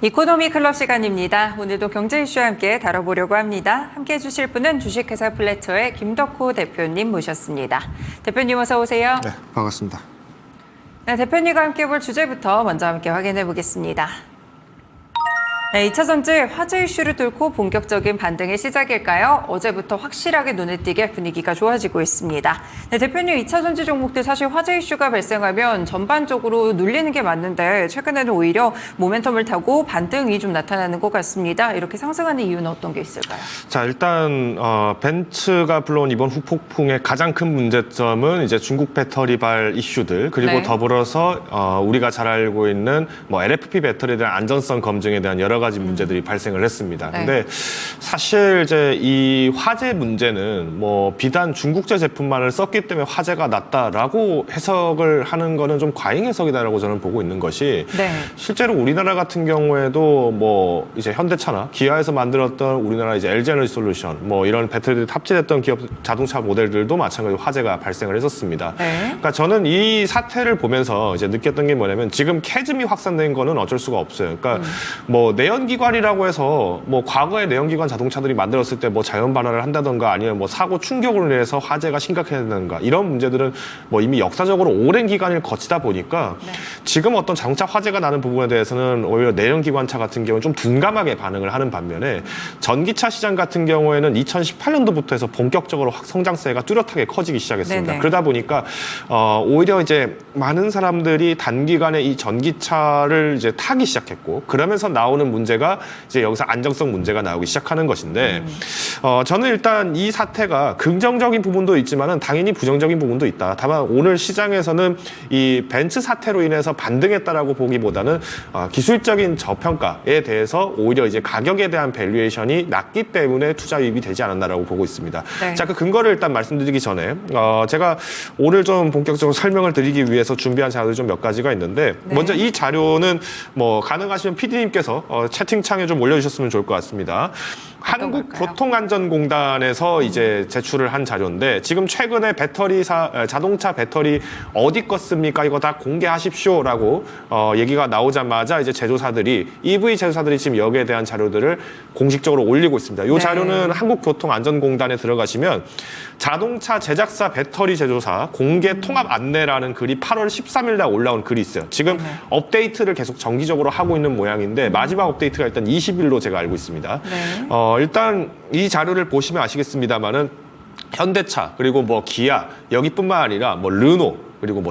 이코노미 클럽 시간입니다. 오늘도 경제 이슈와 함께 다뤄보려고 합니다. 함께 해주실 분은 주식회사 플래터의 김덕호 대표님 모셨습니다. 대표님 어서 오세요. 네, 반갑습니다. 네, 대표님과 함께 볼 주제부터 먼저 함께 확인해 보겠습니다. 네, 2차 전지 화재 이슈를 뚫고 본격적인 반등의 시작일까요? 어제부터 확실하게 눈에 띄게 분위기가 좋아지고 있습니다. 네, 대표님 2차 전지 종목들 사실 화재 이슈가 발생하면 전반적으로 눌리는 게 맞는데 최근에는 오히려 모멘텀을 타고 반등이 좀 나타나는 것 같습니다. 이렇게 상승하는 이유는 어떤 게 있을까요? 자, 일단 벤츠가 불러온 이번 후폭풍의 가장 큰 문제점은 이제 중국 배터리발 이슈들 그리고 네. 더불어서 우리가 잘 알고 있는 뭐 LFP 배터리에 대한 안전성 검증에 대한 여러 가지 문제들이 발생을 했습니다. 네. 근데 사실 이제 이 화재 문제는 뭐 비단 중국제 제품만을 썼기 때문에 화재가 났다라고 해석을 하는 거는 좀 과잉 해석이다라고 저는 보고 있는 것이 네. 실제로 우리나라 같은 경우에도 뭐 이제 현대차나 기아에서 만들었던 우리나라 이제 LG에너지 솔루션 뭐 이런 배터리들이 탑재됐던 기업 자동차 모델들도 마찬가지로 화재가 발생을 했었습니다. 네. 그러니까 저는 이 사태를 보면서 이제 느꼈던 게 뭐냐면 지금 캐즘이 확산된 거는 어쩔 수가 없어요. 그러니까 뭐 내연기관이라고 해서 뭐 과거에 내연기관 자동차들이 만들었을 때 뭐 자연 발화를 한다던가 아니면 뭐 사고 충격으로 인해서 화재가 심각해진다던가 이런 문제들은 뭐 이미 역사적으로 오랜 기간을 거치다 보니까 네. 지금 어떤 자동차 화재가 나는 부분에 대해서는 오히려 내연기관차 같은 경우는 좀 둔감하게 반응을 하는 반면에 전기차 시장 같은 경우에는 2018년도부터 해서 본격적으로 성장세가 뚜렷하게 커지기 시작했습니다. 네네. 그러다 보니까 오히려 이제 많은 사람들이 단기간에 이 전기차를 이제 타기 시작했고 그러면서 나오는 문제가 이제 여기서 안정성 문제가 나오기 시작하는 것인데 저는 일단 이 사태가 긍정적인 부분도 있지만은 당연히 부정적인 부분도 있다. 다만 오늘 시장에서는 이 벤츠 사태로 인해서 반등했다라고 보기보다는 기술적인 저평가에 대해서 오히려 이제 가격에 대한 밸류에이션이 낮기 때문에 투자 유입이 되지 않았나라고 보고 있습니다. 네. 자, 그 근거를 일단 말씀드리기 전에 제가 오늘 좀 본격적으로 설명을 드리기 위해서 준비한 자료들이 좀 몇 가지가 있는데 네. 먼저 이 자료는 뭐 가능하시면 PD님께서 채팅창에 좀 올려주셨으면 좋을 것 같습니다. 한국교통안전공단에서 이제 제출을 한 자료인데 지금 최근에 자동차 배터리 어디 껐습니까? 이거 다 공개하십시오라고 얘기가 나오자마자 이제 EV 제조사들이 지금 여기에 대한 자료들을 공식적으로 올리고 있습니다. 이 네. 자료는 한국교통안전공단에 들어가시면 자동차 제작사 배터리 제조사 공개 통합 안내라는 글이 8월 13일 날 올라온 글이 있어요. 지금 업데이트를 계속 정기적으로 하고 있는 모양인데 마지막 업데이트가 일단 20일로 제가 알고 있습니다. 네. 일단 이 자료를 보시면 아시겠습니다만은 현대차 그리고 뭐 기아 여기뿐만 아니라 뭐 르노 그리고 뭐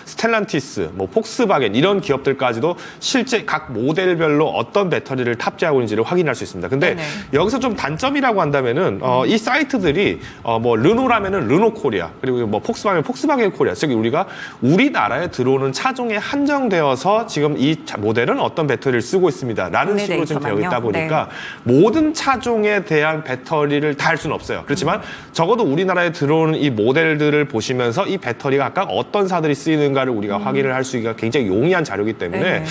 스텔란티스, 뭐 폭스바겐 이런 기업들까지도 실제 각 모델별로 어떤 배터리를 탑재하고 있는지를 확인할 수 있습니다. 근데 네네. 여기서 좀 단점이라고 한다면은 이 사이트들이 뭐 르노라면은 르노 코리아 그리고 뭐 폭스바겐 코리아 즉 우리가 우리나라에 들어오는 차종에 한정되어서 지금 이 모델은 어떤 배터리를 쓰고 있습니다라는 국내 식으로 지금 되어 있다 데이터만요? 보니까 모든 차종에 대한 배터리를 다 할 수는 없어요. 그렇지만 적어도 우리나라에 들어오는 이 모델들을 보시면서 이 배터리가 각각 어떤 사들이 쓰이는가를 우리가 확인을 할 수 있기가 굉장히 용이한 자료이기 때문에 네네.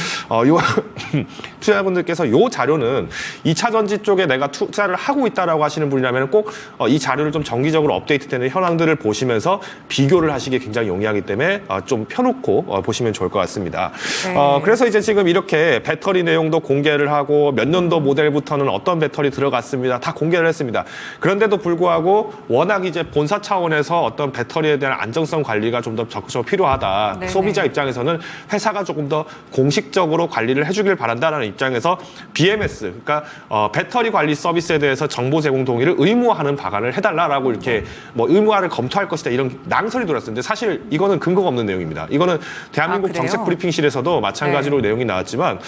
투자자분들께서 이 자료는 2차 전지 쪽에 내가 투자를 하고 있다라고 하시는 분이라면 꼭 이 자료를 좀 정기적으로 업데이트되는 현황들을 보시면서 비교를 하시기 굉장히 용이하기 때문에 좀 펴놓고 보시면 좋을 것 같습니다. 네. 그래서 이제 지금 이렇게 배터리 내용도 공개를 하고 몇 년도 모델부터는 어떤 배터리 들어갔습니다. 다 공개를 했습니다. 그런데도 불구하고 워낙 이제 본사 차원에서 어떤 배터리에 대한 안정성 관리가 좀 더 적극적으로 필요하다. 네네. 소비자 입장에서는 회사가 조금 더 공식적으로 관리를 해주길 바란다라는 입장에서 BMS, 그러니까 배터리 관리 서비스에 대해서 정보 제공 동의를 의무화하는 방안을 해달라라고 이렇게 뭐 의무화를 검토할 것이다 이런 낭설이 돌았습니다. 근데 사실 이거는 근거가 없는 내용입니다. 이거는 대한민국 그래요? 정책 브리핑실에서도 마찬가지로 네. 내용이 나왔지만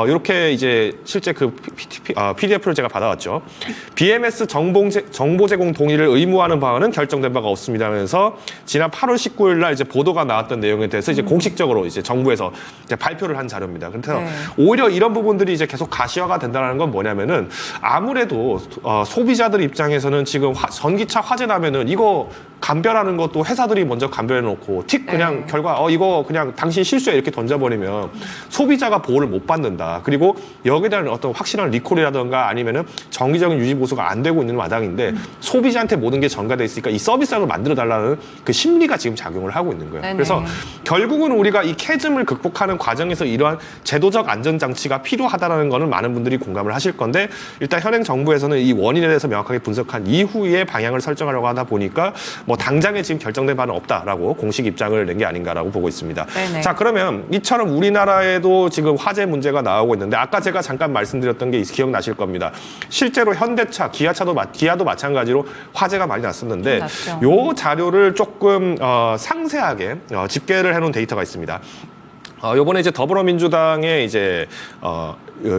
이렇게 이제 실제 그 PDF를 제가 받아왔죠. BMS 정보 제공 동의를 의무화하는 방안은 결정된 바가 없습니다 하면서 지난 8월 19일 날 이제 보도가 나왔던 내용에 대해서 이제 공식적으로 이제 정부에서 이제 발표를 한 자료입니다. 그래서 네. 오히려 이런 부분들이 이제 계속 가시화가 된다는 건 뭐냐면은 아무래도 소비자들 입장에서는 지금 전기차 화재 나면은 이거 감별하는 것도 회사들이 먼저 감별해놓고 틱 그냥 네. 결과 이거 그냥 당신 실수야 이렇게 던져버리면 소비자가 보호를 못 받는다. 그리고 여기에 대한 어떤 확실한 리콜이라든가 아니면은 정기적인 유지 보수가 안 되고 있는 마당인데 소비자한테 모든 게 전가돼 있으니까 이 서비스를 만들어 달라는 그 심리가 지금 작용을 하고 있는 거예요. 네네. 그래서 결국은 우리가 이 캐즘을 극복하는 과정에서 이러한 제도적 안전장치가 필요하다는 거는 많은 분들이 공감을 하실 건데 일단 현행 정부에서는 이 원인에 대해서 명확하게 분석한 이후에 방향을 설정하려고 하다 보니까 뭐 당장에 지금 결정된 바는 없다라고 공식 입장을 낸 게 아닌가라고 보고 있습니다. 네네. 자, 그러면 이처럼 우리나라에도 지금 화재 문제가 나오고 있는데 아까 제가 잠깐 말씀드렸던 게 기억나실 겁니다. 실제로 현대차, 기아도 마찬가지로 화재가 많이 났었는데 났죠. 요 자료를 조금 상세하게 집계를 해놓은 데이터가 있습니다. 요번에 이제 더불어민주당의 이제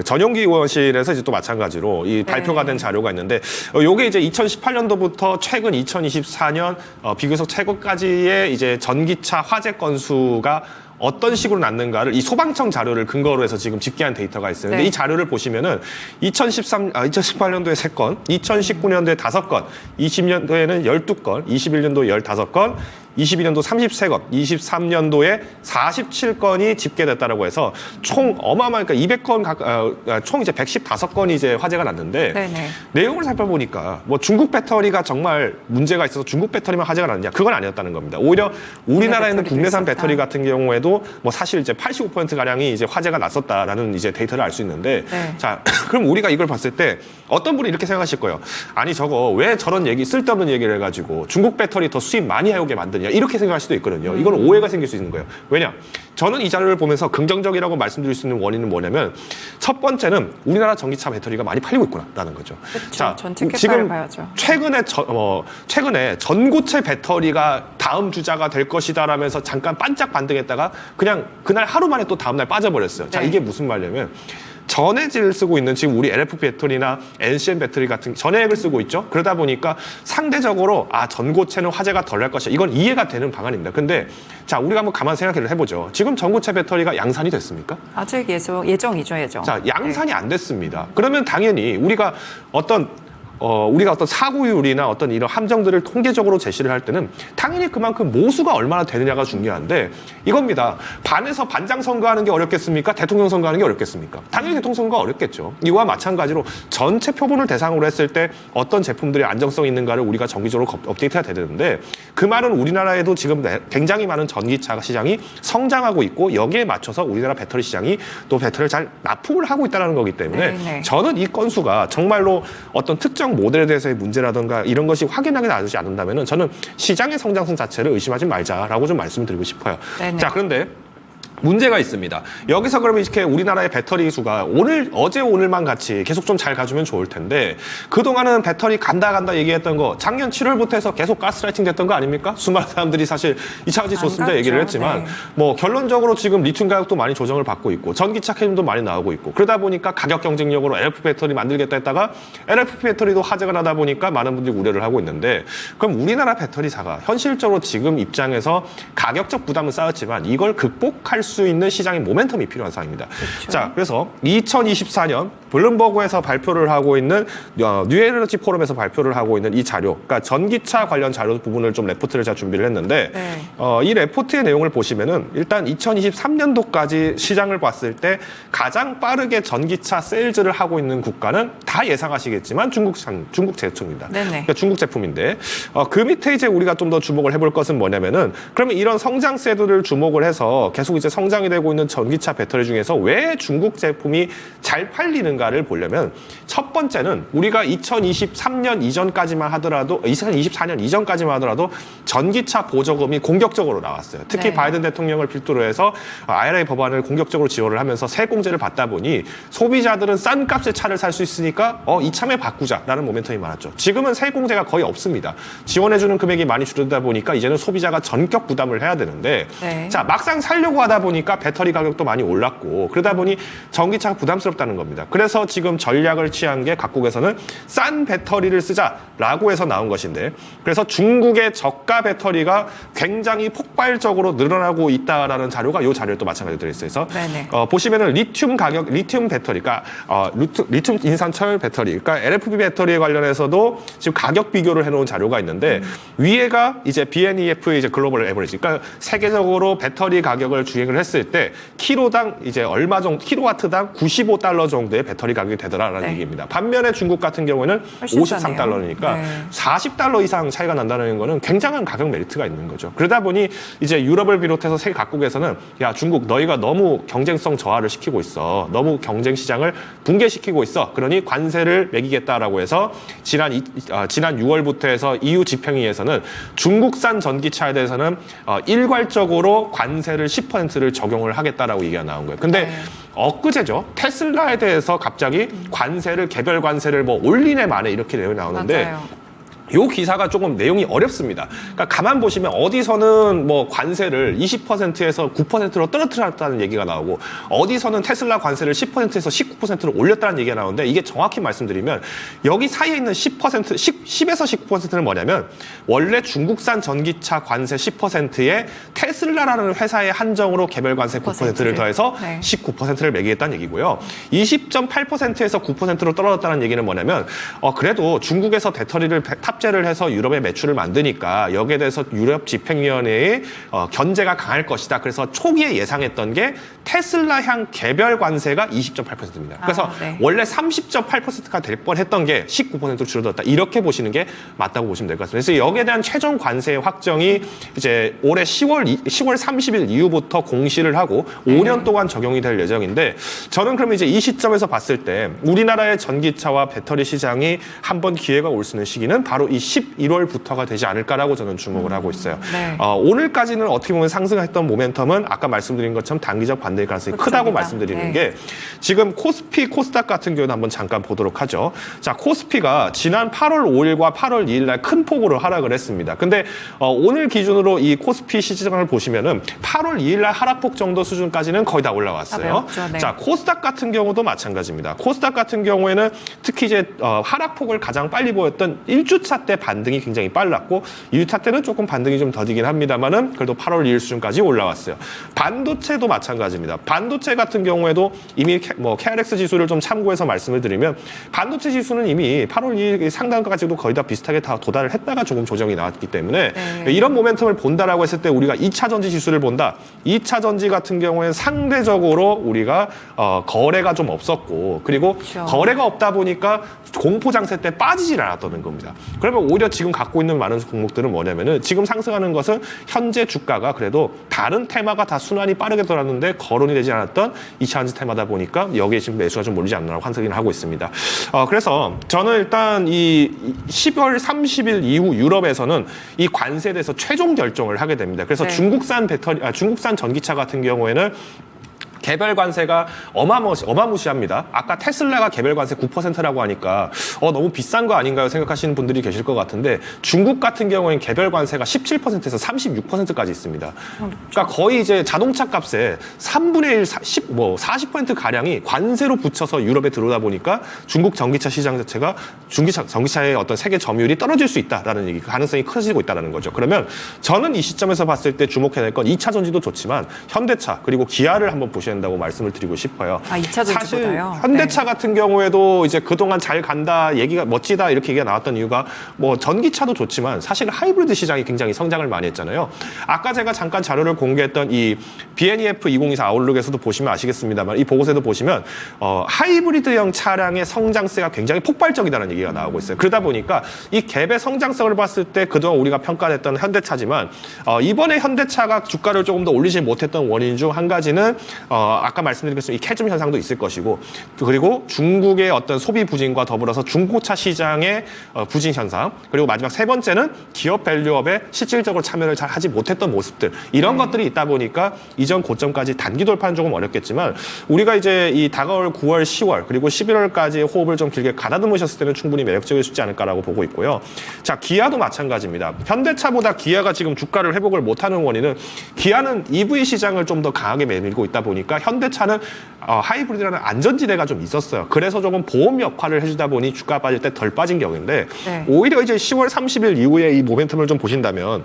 전용기 의원실에서 이제 또 마찬가지로 이 발표가 된 자료가 있는데 요게 이제 2018년도부터 최근 2024년 비교적 최고까지의 이제 전기차 화재 건수가 어떤 식으로 났는가를 이 소방청 자료를 근거로 해서 지금 집계한 데이터가 있어요. 근데 네. 이 자료를 보시면은 2018년도에 3건, 2019년도에 5건, 20년도에는 12건, 21년도에 15건, 22년도 33건, 23년도에 47건이 집계됐다라고 해서 총 어마어마하니까 200건 총 이제 115건이 이제 화재가 났는데 네네. 내용을 살펴보니까 뭐 중국 배터리가 정말 문제가 있어서 중국 배터리만 화재가 났느냐 그건 아니었다는 겁니다. 오히려 우리나라에 있는 배터리도 국내산 있었다. 배터리 같은 경우에도 뭐 사실 이제 85% 가량이 이제 화재가 났었다라는 이제 데이터를 알 수 있는데 네. 자 그럼 우리가 이걸 봤을 때 어떤 분이 이렇게 생각하실 거예요. 아니 저거 왜 저런 얘기 쓸데없는 얘기를 해가지고 중국 배터리 더 수입 많이 해오게 만드냐 이렇게 생각할 수도 있거든요. 이건 오해가 생길 수 있는 거예요. 왜냐? 저는 이 자료를 보면서 긍정적이라고 말씀드릴 수 있는 원인은 뭐냐면 첫 번째는 우리나라 전기차 배터리가 많이 팔리고 있구나라는 거죠. 그렇죠. 전체 캐파를 지금 봐야죠. 최근에 전고체 배터리가 다음 주자가 될 것이다라면서 잠깐 반짝 반등했다가 그냥 그날 하루 만에 또 다음 날 빠져버렸어요. 자 네. 이게 무슨 말이냐면 전해질을 쓰고 있는 지금 우리 LFP 배터리나 NCM 배터리 같은 전해액을 쓰고 있죠. 그러다 보니까 상대적으로 전고체는 화재가 덜 날 것이야. 이건 이해가 되는 방안입니다. 근데 자 우리가 한번 가만 생각을 해보죠. 지금 전고체 배터리가 양산이 됐습니까? 아직 예정이죠, 예정. 자 양산이 안 됐습니다. 그러면 당연히 우리가 어떤 사고율이나 어떤 이런 함정들을 통계적으로 제시를 할 때는 당연히 그만큼 모수가 얼마나 되느냐가 중요한데 이겁니다. 반에서 반장 선거하는 게 어렵겠습니까? 대통령 선거하는 게 어렵겠습니까? 당연히 대통령 선거 어렵겠죠. 이와 마찬가지로 전체 표본을 대상으로 했을 때 어떤 제품들이 안정성이 있는가를 우리가 정기적으로 업데이트해야 되는데 그 말은 우리나라에도 지금 굉장히 많은 전기차 시장이 성장하고 있고 여기에 맞춰서 우리나라 배터리 시장이 또 배터리를 잘 납품을 하고 있다는 거기 때문에 네네. 저는 이 건수가 정말로 어떤 특정 모델에 대해서의 문제라든가 이런 것이 확인하게 나지 않는다면 저는 시장의 성장성 자체를 의심하지 말자라고 좀 말씀드리고 싶어요. 네네. 자, 그런데 문제가 있습니다. 여기서 그러면 이렇게 우리나라의 배터리 수가 어제 오늘만 같이 계속 좀 잘 가주면 좋을 텐데 그동안은 배터리 간다 얘기했던 거 작년 7월부터 해서 계속 가스라이팅 됐던 거 아닙니까? 수많은 사람들이 사실 이 차가 좋습니다 갔죠. 얘기를 했지만 네. 뭐 결론적으로 지금 리튬 가격도 많이 조정을 받고 있고 전기차 캐즘도 많이 나오고 있고 그러다 보니까 가격 경쟁력으로 LFP 배터리 만들겠다 했다가 LFP 배터리도 화제가 나다 보니까 많은 분들이 우려를 하고 있는데 그럼 우리나라 배터리사가 현실적으로 지금 입장에서 가격적 부담은 쌓았지만 이걸 극복할 수 있는 시장의 모멘텀이 필요한 상황입니다. 그렇죠. 자, 그래서 2024년 블룸버그에서 발표를 하고 있는 뉴에너지 포럼에서 발표를 하고 있는 이 자료, 그러니까 전기차 관련 자료 부분을 좀 레포트를 제가 준비를 했는데 네. 이 레포트의 내용을 보시면은 일단 2023년도까지 시장을 봤을 때 가장 빠르게 전기차 세일즈를 하고 있는 국가는 다 예상하시겠지만 중국 제품입니다. 네네. 그러니까 중국 제품인데 그 밑에 이제 우리가 좀 더 주목을 해볼 것은 뭐냐면은 그러면 이런 성장세들을 주목을 해서 계속 이제 성장이 되고 있는 전기차 배터리 중에서 왜 중국 제품이 잘 팔리는가를 보려면 첫 번째는 우리가 2023년 이전까지만 하더라도 2024년 이전까지만 하더라도 전기차 보조금이 공격적으로 나왔어요. 특히 네. 바이든 대통령을 필두로 해서 IRA 법안을 공격적으로 지원을 하면서 세공제를 받다 보니 소비자들은 싼 값에 차를 살 수 있으니까 이참에 바꾸자라는 모멘텀이 많았죠. 지금은 세공제가 거의 없습니다. 지원해주는 금액이 많이 줄어들다 보니까 이제는 소비자가 전격 부담을 해야 되는데 네. 자 막상 살려고 하다 보니까 배터리 가격도 많이 올랐고 그러다 보니 전기차가 부담스럽다는 겁니다. 그래서 지금 전략을 취한 게 각국에서는 싼 배터리를 쓰자라고 해서 나온 것인데 그래서 중국의 저가 배터리가 굉장히 폭발적으로 늘어나고 있다라는 자료가 이 자료에 또 마찬가지로 들어있어요. 그래서 보시면은 리튬 배터리, 그러니까 리튬 인산철 배터리, 그러니까 LFP 배터리에 관련해서도 지금 가격 비교를 해놓은 자료가 있는데 위에가 이제 BNEF 이제 글로벌 에버리지, 그러니까 세계적으로 배터리 가격을 주행을 했을 때 키로당 이제 얼마 정도, 킬로와트당 95달러 정도의 배터리 가격이 되더라라는 얘기입니다. 반면에 중국 같은 경우에는 53달러니까 40달러 이상 차이가 난다는 거는 굉장한 가격 메리트가 있는 거죠. 그러다 보니 이제 유럽을 비롯해서 세계 각국에서는 야, 중국 너희가 너무 경쟁성 저하를 시키고 있어. 너무 경쟁 시장을 붕괴시키고 있어. 그러니 관세를 매기겠다라고 해서 지난 6월부터 해서 EU 집행위에서는 중국산 전기차에 대해서는 일괄적으로 관세를 10%를 적용을 하겠다라고 얘기가 나온 거예요. 근데 엊그제죠. 테슬라에 대해서 갑자기 관세를, 개별 관세를 뭐 올리네 마네 이렇게 내용이 나오는데 맞아요. 요 기사가 조금 내용이 어렵습니다. 그러니까 가만 보시면 어디서는 뭐 관세를 20%에서 9%로 떨어뜨렸다는 얘기가 나오고 어디서는 테슬라 관세를 10%에서 19%로 올렸다는 얘기가 나오는데 이게 정확히 말씀드리면 여기 사이에 있는 10에서 19%는 뭐냐면 원래 중국산 전기차 관세 10%에 테슬라라는 회사의 한정으로 개별 관세 9%를 더해서 19%를 매기겠다는 얘기고요. 20.8%에서 9%로 떨어졌다는 얘기는 뭐냐면 그래도 중국에서 배터리를 탑재를 해서 유럽에 매출을 만드니까 여기에 대해서 유럽 집행위원회의 견제가 강할 것이다. 그래서 초기에 예상했던 게 테슬라향 개별 관세가 20.8%입니다. 그래서 원래 30.8%가 될 뻔했던 게 19%로 줄어들었다. 이렇게 보시는 게 맞다고 보시면 될 것 같습니다. 그래서 여기에 대한 최종 관세 확정이 이제 올해 10월 30일 이후부터 공시를 하고 5년 동안 적용이 될 예정인데 저는 그러면 이제 이 시점에서 봤을 때 우리나라의 전기차와 배터리 시장이 한번 기회가 올 수 있는 시기는 바로 이 11월부터가 되지 않을까라고 저는 주목을 하고 있어요. 오늘까지는 어떻게 보면 상승했던 모멘텀은 아까 말씀드린 것처럼 단기적 반대일 가능성이 크다고 말씀드리는 게 지금 코스피, 코스닥 같은 경우는 한번 잠깐 보도록 하죠. 자, 코스피가 지난 8월 5일과 8월 2일 날 큰 폭으로 하락을 했습니다. 근데 오늘 기준으로 이 코스피 시장을 보시면은 8월 2일 날 하락폭 정도 수준까지는 거의 다 올라왔어요. 자, 코스닥 같은 경우도 마찬가지입니다. 코스닥 같은 경우에는 특히 이제 하락폭을 가장 빨리 보였던 1주차 때 반등이 굉장히 빨랐고 2주차 때는 조금 반등이 좀 더디긴 합니다만은 그래도 8월 2일 수준까지 올라왔어요. 반도체도 마찬가지입니다. 반도체 같은 경우에도 이미 뭐 KRX 지수를 좀 참고해서 말씀을 드리면 반도체 지수는 이미 8월 2일 상단까지도 거의 다 비슷하게 다 도달을 했다가 조금 조정이 나왔기 때문에 이런 모멘텀을 본다라고 했을 때 우리가 2차 전지 지수를 본다. 2차 전지 같은 경우에는 상대적으로 우리가 거래가 좀 없었고 그리고 거래가 없다 보니까 공포 장세 때 빠지질 않았다는 겁니다. 그러면 오히려 지금 갖고 있는 많은 종목들은 뭐냐면은 지금 상승하는 것은 현재 주가가 그래도 다른 테마가 다 순환이 빠르게 돌았는데 거론이 되지 않았던 2차 전지 테마다 보니까 여기에 지금 매수가 좀 몰리지 않나라고 환승을 하고 있습니다. 그래서 저는 일단 이 10월 30일 이후 유럽에서는 이 관세에 대해서 최종 결정을 하게 됩니다. 그래서 중국산 전기차 같은 경우에는 개별 관세가 어마무시합니다. 아까 테슬라가 개별 관세 9%라고 하니까 너무 비싼 거 아닌가요? 생각하시는 분들이 계실 것 같은데 중국 같은 경우에는 개별 관세가 17%에서 36%까지 있습니다. 그러니까 거의 이제 자동차 값의 3분의 1, 40% 가량이 관세로 붙여서 유럽에 들어오다 보니까 중국 전기차 시장 자체가 전기차의 어떤 세계 점유율이 떨어질 수 있다라는 얘기, 가능성이 커지고 있다는 거죠. 그러면 저는 이 시점에서 봤을 때 주목해야 될 건 2차 전지도 좋지만 현대차 그리고 기아를 한번 보셔야 된다고 말씀을 드리고 싶어요. 2차 전지보다요? 사실 현대차 같은 경우에도 이제 그동안 잘 간다, 얘기가 멋지다 이렇게 얘기가 나왔던 이유가 뭐 전기차도 좋지만 사실 하이브리드 시장이 굉장히 성장을 많이 했잖아요. 아까 제가 잠깐 자료를 공개했던 이 BNEF 2024 아웃룩에서도 보시면 아시겠습니다만 이 보고서에도 보시면 하이브리드형 차량의 성장세가 굉장히 폭발적이다는 얘기가 나오고 있어요. 그러다 보니까 이 갭의 성장성을 봤을 때 그동안 우리가 평가했던 현대차지만 이번에 현대차가 주가를 조금 더 올리지 못했던 원인 중 한 가지는 아까 말씀드린 것처럼 이 캐즘 현상도 있을 것이고 그리고 중국의 어떤 소비 부진과 더불어서 중고차 시장의 부진 현상 그리고 마지막 세 번째는 기업 밸류업에 실질적으로 참여를 잘 하지 못했던 모습들 이런 것들이 있다 보니까 이전 고점까지 단기 돌파는 조금 어렵겠지만 우리가 이제 이 다가올 9월, 10월 그리고 11월까지 호흡을 좀 길게 가다듬으셨을 때는 충분히 매력적일 수 있지 않을까라고 보고 있고요. 자, 기아도 마찬가지입니다. 현대차보다 기아가 지금 주가를 회복을 못하는 원인은 기아는 EV 시장을 좀 더 강하게 매밀고 있다 보니까 현대차는 하이브리드라는 안전지대가 좀 있었어요. 그래서 조금 보험 역할을 해주다 보니 주가 빠질 때 덜 빠진 경우인데 네. 오히려 이제 10월 30일 이후에 이 모멘텀을 좀 보신다면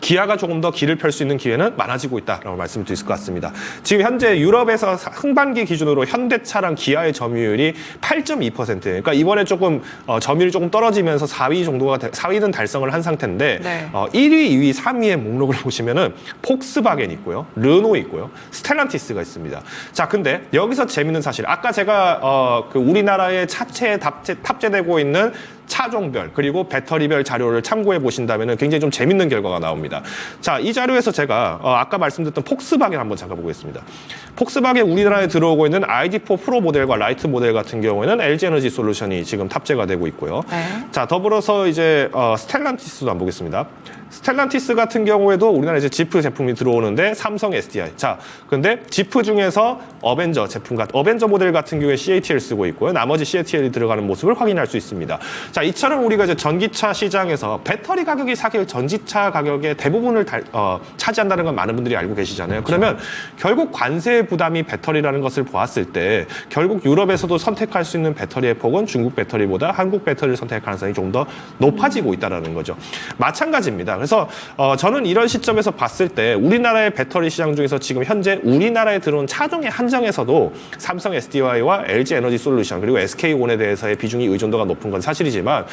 기아가 조금 더 길을 펼 수 있는 기회는 많아지고 있다라고 말씀을 드릴 것 같습니다. 지금 현재 유럽에서 흥반기 기준으로 현대차랑 기아의 점유율이 8.2%. 그러니까 이번에 조금 점유율이 조금 떨어지면서 4위는 달성을 한 상태인데 네. 1위, 2위, 3위의 목록을 보시면은 폭스바겐 있고요, 르노 있고요, 스텔란티스가 있습니다. 자, 근데 여기서 재밌는 사실, 아까 제가 그 우리나라의 차체에 탑재되고 있는 차종별 그리고 배터리별 자료를 참고해 보신다면 굉장히 좀 재밌는 결과가 나옵니다. 자, 이 자료에서 제가 아까 말씀드렸던 폭스바겐 한번 잠깐 보겠습니다. 폭스바겐 우리나라에 들어오고 있는 ID4 프로 모델과 라이트 모델 같은 경우에는 LG 에너지 솔루션이 지금 탑재가 되고 있고요. 네. 자, 더불어서 이제 스텔란티스도 한번 보겠습니다. 스텔란티스 같은 경우에도 우리나라 이제 지프 제품이 들어오는데 삼성 SDI. 자, 근데 지프 중에서 어벤져 제품 어벤져 모델 같은 경우에 CATL 쓰고 있고요. 나머지 CATL이 들어가는 모습을 확인할 수 있습니다. 자, 이처럼 우리가 이제 전기차 시장에서 배터리 가격이 사실 전기차 가격의 대부분을 차지한다는 건 많은 분들이 알고 계시잖아요. 그러면 결국 관세 부담이 배터리라는 것을 보았을 때 결국 유럽에서도 선택할 수 있는 배터리의 폭은 중국 배터리보다 한국 배터리를 선택할 가능성이 좀 더 높아지고 있다는 거죠. 마찬가지입니다. 그래서 저는 이런 시점에서 봤을 때 우리나라의 배터리 시장 중에서 지금 현재 우리나라에 들어온 차종의 한정에서도 삼성 SDI와 LG 에너지 솔루션 그리고 SK온에 대해서의 비중이 의존도가 높은 건 사실이지만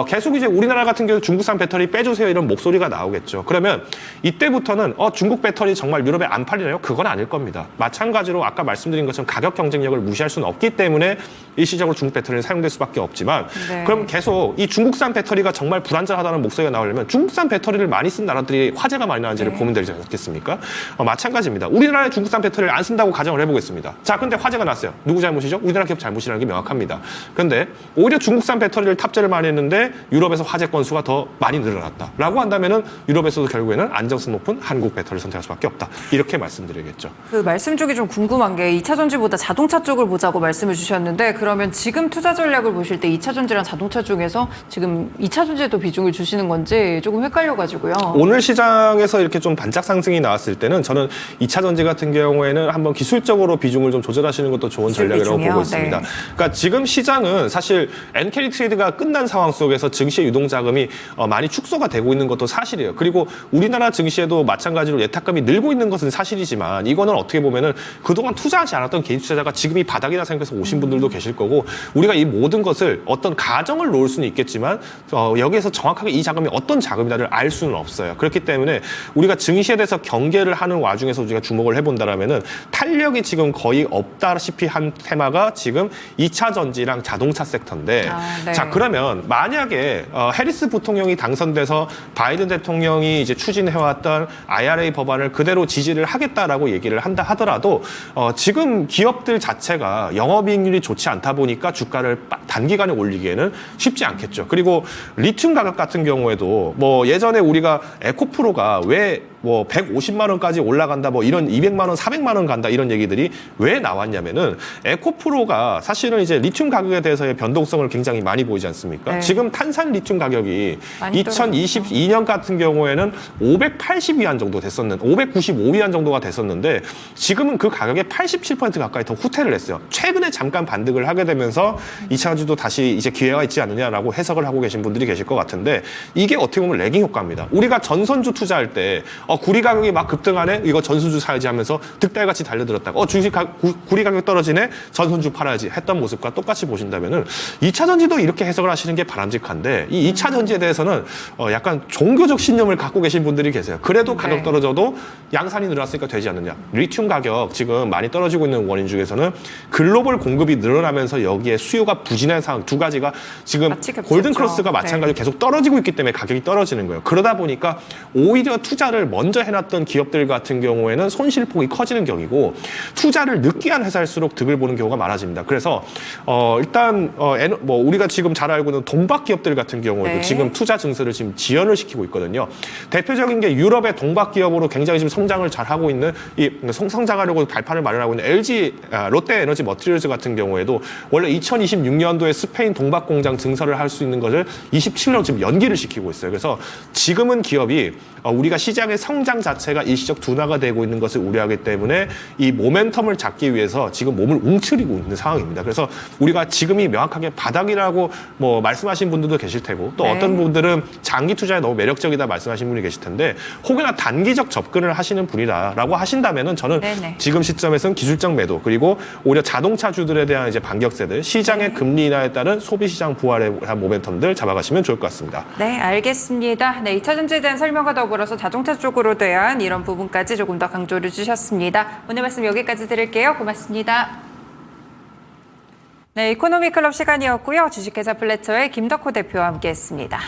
계속 이제 우리나라 같은 경우 중국산 배터리 빼주세요 이런 목소리가 나오겠죠. 그러면 이때부터는 중국 배터리 정말 유럽에 안 팔리나요? 그건 아닐 겁니다. 마찬가지로 아까 말씀드린 것처럼 가격 경쟁력을 무시할 수는 없기 때문에 일시적으로 중국 배터리는 사용될 수밖에 없지만 네. 그럼 계속 이 중국산 배터리가 정말 불안전하다는 목소리가 나오려면 중국산 배터리를 많이 쓴 나라들이 화재가 많이 나는지를 네. 보면 되지 않겠습니까? 마찬가지입니다. 우리나라에 중국산 배터리를 안 쓴다고 가정을 해보겠습니다. 자, 근데 화재가 났어요. 누구 잘못이죠? 우리나라 기업 잘못이라는 게 명확합니다. 근데 오히려 중국산 배터리를 탑재를 많이 했는데 유럽에서 화재 건수가 더 많이 늘어났다라고 한다면은 유럽에서도 결국에는 안정성 높은 한국 배터리를 선택할 수밖에 없다. 이렇게 말씀드리겠죠. 그 말씀 중에 좀 궁금한 게 2차 전지보다 자동차 쪽을 보자고 말씀을 주셨는데 그러면 지금 투자 전략을 보실 때 2차 전지랑 자동차 중에서 지금 2차 전지에도 비중을 주시는 건지 조금 헷갈려가지고요. 오늘 시장에서 이렇게 좀 반짝 상승이 나왔을 때는 저는 2차 전지 같은 경우에는 한번 기술적으로 비중을 좀 조절하시는 것도 좋은 전략이라고 비중이요? 보고 있습니다. 네. 그러니까 지금 시장은 사실 엔캐리 트레이드가 끝난 상황 속에서 증시의 유동 자금이 많이 축소가 되고 있는 것도 사실이에요. 그리고 우리나라 증시에도 마찬가지로 예탁금이 늘고 있는 것은 사실이지만 이거는 어떻게 보면은 그동안 투자하지 않았던 개인 투자자가 지금 이 바닥이라 생각해서 오신 분들도 계실 거고 우리가 이 모든 것을 어떤 가정을 놓을 수는 있겠지만 여기에서 정확하게 이 자금이 어떤 자금이다를 알 수는 없어요. 그렇기 때문에 우리가 증시에 대해서 경계를 하는 와중에서 우리가 주목을 해본다라면은 탄력이 지금 거의 없다시피 한 테마가 지금 2차 전지랑 자동차 섹터인데 네. 자, 그러면 만약에 해리스 부통령이 당선돼서 바이든 대통령이 이제 추진해왔던 IRA 법안을 그대로 지지를 하겠다라고 얘기를 한다 하더라도 지금 기업들 자체가 영업이익률이 좋지 않다 보니까 주가를 단기간에 올리기에는 쉽지 않겠죠. 그리고 리튬 가격 같은 경우에도 뭐 예전에 우리가 에코프로가 왜 뭐 150만 원까지 올라간다 뭐 이런 200만 원, 400만 원 간다 이런 얘기들이 왜 나왔냐면은 에코프로가 사실은 이제 리튬 가격에 대해서의 변동성을 굉장히 많이 보이지 않습니까? 네. 지금 탄산 리튬 가격이 많이 2022년 같은 경우에는 580위안 정도 됐었는데 595위안 정도가 됐었는데 지금은 그 가격의 87% 가까이 더 후퇴를 했어요. 최근에 잠깐 반등을 하게 되면서 2차 전지도 다시 이제 기회가 있지 않느냐라고 해석을 하고 계신 분들이 계실 것 같은데 이게 어떻게 보면 레깅 효과입니다. 우리가 전선주 투자할 때 구리 가격이 막 급등하네? 이거 전선주 사야지 하면서 득달같이 달려들었다가 구리 가격 떨어지네? 전선주 팔아야지 했던 모습과 똑같이 보신다면은 2차 전지도 이렇게 해석을 하시는 게 바람직한데 이 2차 전지에 대해서는 약간 종교적 신념을 갖고 계신 분들이 계세요. 그래도 가격 네. 떨어져도 양산이 늘어났으니까 되지 않느냐. 리튬 가격 지금 많이 떨어지고 있는 원인 중에서는 글로벌 공급이 늘어나면서 여기에 수요가 부진한 상황 두 가지가 지금 같이 겹쳤죠. 골든 크로스가 마찬가지로 네. 계속 떨어지고 있기 때문에 가격이 떨어지는 거예요. 그러다 보니까 오히려 투자를 먼저 해놨던 기업들 같은 경우에는 손실폭이 커지는 경우이고 투자를 늦게 한 회사일수록 득을 보는 경우가 많아집니다. 그래서 일단 뭐 우리가 지금 잘 알고 있는 동박 기업들 같은 경우에도 네. 지금 투자 증세를 지금 지연을 시키고 있거든요. 대표적인 게 유럽의 동박 기업으로 굉장히 지금 성장을 잘 하고 있는 성장하려고 발판을 마련하고 있는 LG 롯데 에너지 머티리얼즈 같은 경우에도 원래 2026년도에 스페인 동박 공장 증설을 할 수 있는 것을 27년 지금 연기를 시키고 있어요. 그래서 지금은 기업이 우리가 시장의 성장 자체가 일시적 둔화가 되고 있는 것을 우려하기 때문에 이 모멘텀을 잡기 위해서 지금 몸을 움츠리고 있는 상황입니다. 그래서 우리가 지금이 명확하게 바닥이라고 뭐 말씀하신 분들도 계실 테고 또 네. 어떤 분들은 장기 투자에 너무 매력적이다 말씀하신 분이 계실 텐데 혹여나 단기적 접근을 하시는 분이다라고 하신다면은 저는 네네. 지금 시점에서는 기술적 매도 그리고 오히려 자동차주들에 대한 이제 반격세들 시장의 금리 인하에 따른 소비 시장 부활에 대한 모멘텀들 잡아가시면 좋을 것 같습니다. 네, 알겠습니다. 네, 2차 전지에 대한 설명과 더불어서 자동차 쪽으로 대한 이런 부분까지 조금 더 강조를 주셨습니다. 오늘 말씀 여기까지 드릴게요. 고맙습니다. 네, 이코노미 클럽 시간이었고요. 주식회사 플래처의 김덕호 대표와 함께했습니다.